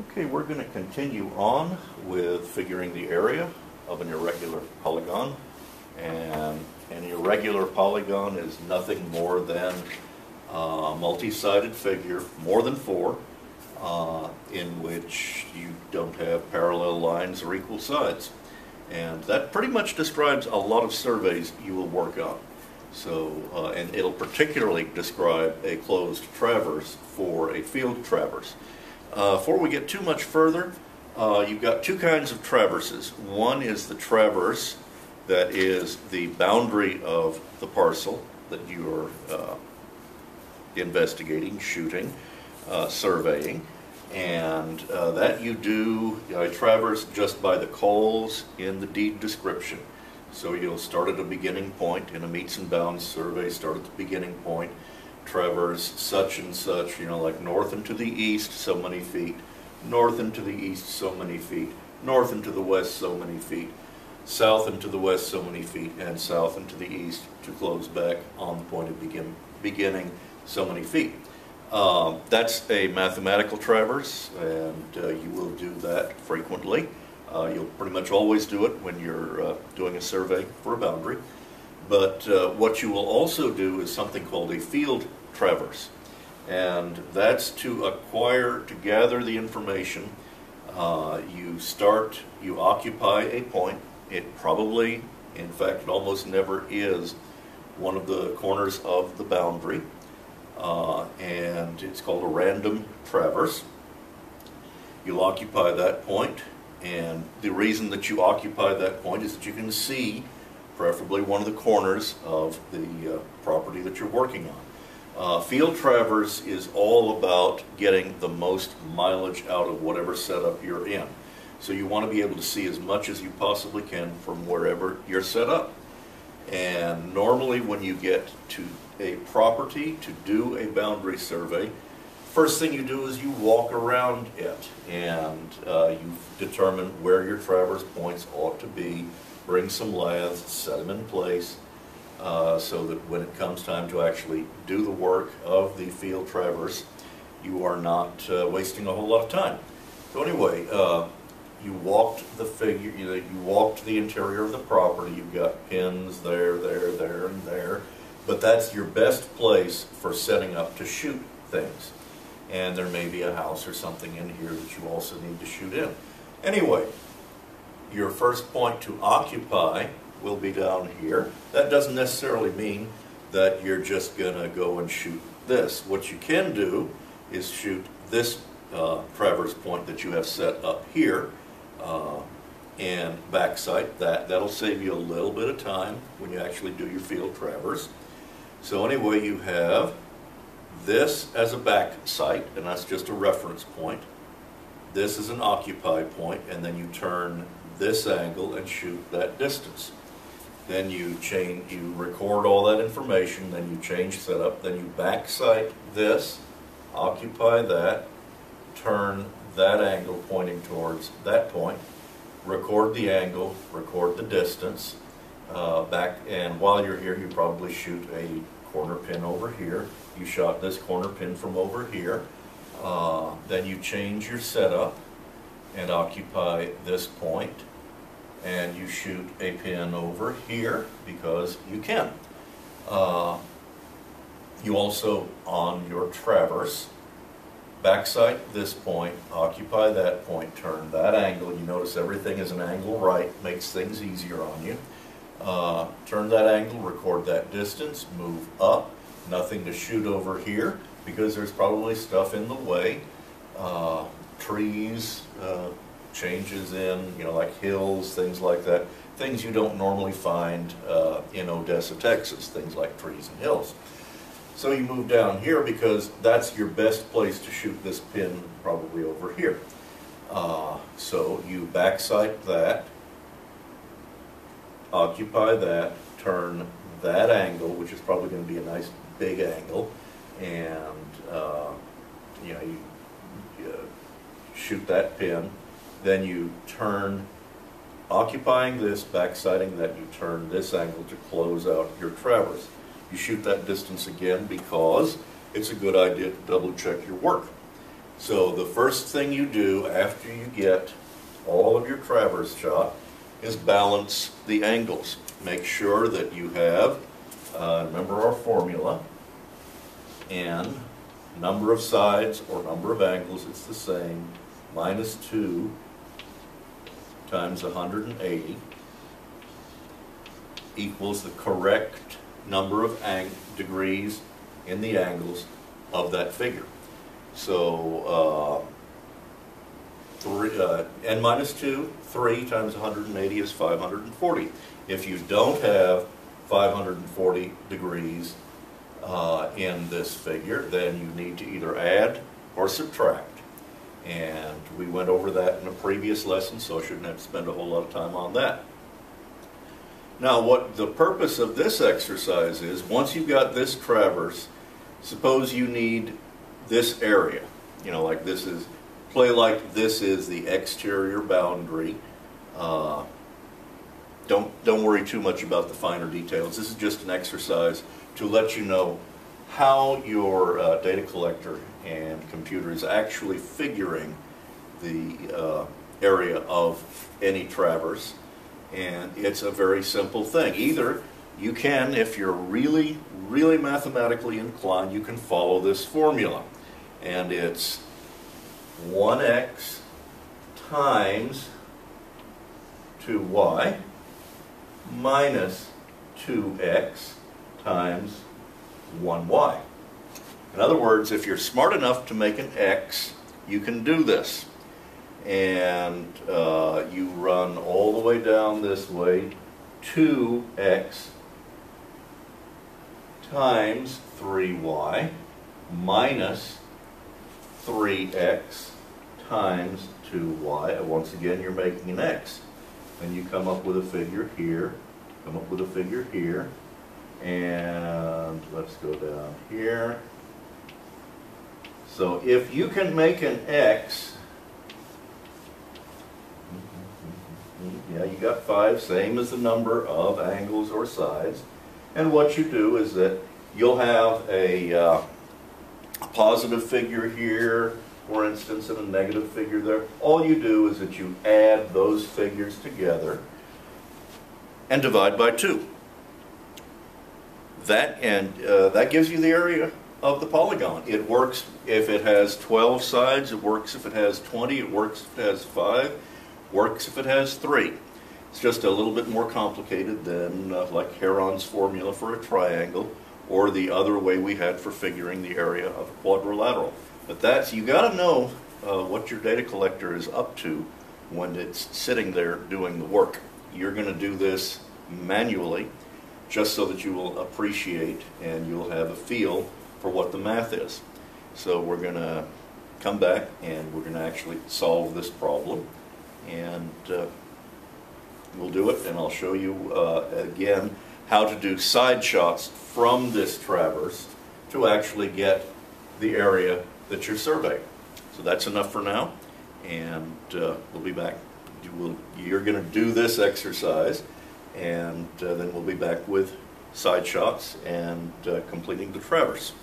Okay, we're going to continue on with figuring the area of an irregular polygon. And an irregular polygon is nothing more than a multi-sided figure, more than four, in which you don't have parallel lines or equal sides. And that pretty much describes a lot of surveys you will work on. So, and it'll particularly describe a closed traverse for a field traverse. Before we get too much further, you've got two kinds of traverses. One is the traverse that is the boundary of the parcel that you're investigating, shooting, surveying, and that you do a traverse just by the calls in the deed description. So you'll start at a beginning point in a meets and bounds survey, start at the beginning point, traverse such and such, like north and to the east so many feet, north and to the east so many feet, north and to the west so many feet, south and to the west so many feet, and south and to the east to close back on the point of beginning so many feet. That's a mathematical traverse, and you will do that frequently. You'll pretty much always do it when you're doing a survey for a boundary. But what you will also do is something called a field traverse. And that's to gather the information. You occupy a point. It probably, in fact, it almost never is one of the corners of the boundary. And it's called a random traverse. You'll occupy that point. And the reason that you occupy that point is that you can see preferably one of the corners of the property that you're working on. Field traverse is all about getting the most mileage out of whatever setup you're in. So you want to be able to see as much as you possibly can from wherever you're set up. And normally when you get to a property to do a boundary survey, first thing you do is you walk around it and you determine where your traverse points ought to be, bring some laths, set them in place, so that when it comes time to actually do the work of the field traverse, you are not wasting a whole lot of time. So anyway, you walked the figure, you walked the interior of the property. You've got pins there, there, and there, but that's your best place for setting up to shoot things. And there may be a house or something in here that you also need to shoot in. Anyway, your first point to occupy will be down here. That doesn't necessarily mean that you're just going to go and shoot this. What you can do is shoot this traverse point that you have set up here and backsite that. That'll save you a little bit of time when you actually do your field traverse. So anyway, you have this as a back site, and that's just a reference point. This is an occupy point, and then you turn this angle and shoot that distance. Then you record all that information, then you change setup, then you back site this, occupy that, turn that angle pointing towards that point, record the angle, record the distance, and while you're here you probably shoot a corner pin over here. You shot this corner pin from over here. Then you change your setup and occupy this point, and you shoot a pin over here because you can. You also, on your traverse, backside this point, occupy that point, turn that angle. You notice everything is an angle right, makes things easier on you. Turn that angle, record that distance, move up. Nothing to shoot over here because there's probably stuff in the way. Trees, changes in, like hills, things like that. Things you don't normally find in Odessa, Texas, things like trees and hills. So you move down here because that's your best place to shoot this pin, probably over here. So you backsite that, occupy that, turn that angle, which is probably going to be a nice big angle, and you shoot that pin. Then you turn, occupying this, backsighting that, you turn this angle to close out your traverse. You shoot that distance again because it's a good idea to double check your work. So the first thing you do after you get all of your traverse shot is balance the angles. Make sure that you have, remember our formula, and number of sides or number of angles, it's the same, minus 2 times 180 equals the correct number of degrees in the angles of that figure. So n minus 2, 3 times 180 is 540. If you don't have 540 degrees in this figure, then you need to either add or subtract. And we went over that in a previous lesson, so I shouldn't have to spend a whole lot of time on that. Now, what the purpose of this exercise is, once you've got this traverse, suppose you need this area. You know, like this is, play like this is the exterior boundary. Don't worry too much about the finer details. This is just an exercise to let you know how your data collector and computer is actually figuring the area of any traverse. And it's a very simple thing. Either you can, if you're really, really mathematically inclined, you can follow this formula. And it's 1x times 2y minus 2x times 1y. In other words, if you're smart enough to make an x, you can do this. And you run all the way down this way, 2x times 3y minus 3x times 2y. And once again, you're making an x. And you come up with a figure here, come up with a figure here, and let's go down here. So if you can make an x, yeah, you got 5, same as the number of angles or sides. And what you do is that you'll have a positive figure here, for instance, and a negative figure there. All you do is that you add those figures together and divide by 2. That gives you the area of the polygon. It works if it has 12 sides, it works if it has 20, it works if it has 5, works if it has 3. It's just a little bit more complicated than like Heron's formula for a triangle, or the other way we had for figuring the area of a quadrilateral. But that's, you got to know what your data collector is up to when it's sitting there doing the work. You're going to do this manually, just so that you will appreciate and you'll have a feel for what the math is. So we're going to come back and we're going to actually solve this problem, and we'll do it, and I'll show you again how to do side shots from this traverse to actually get the area that you're surveying. So that's enough for now, and we'll be back. You're going to do this exercise, and then we'll be back with side shots and completing the traverse.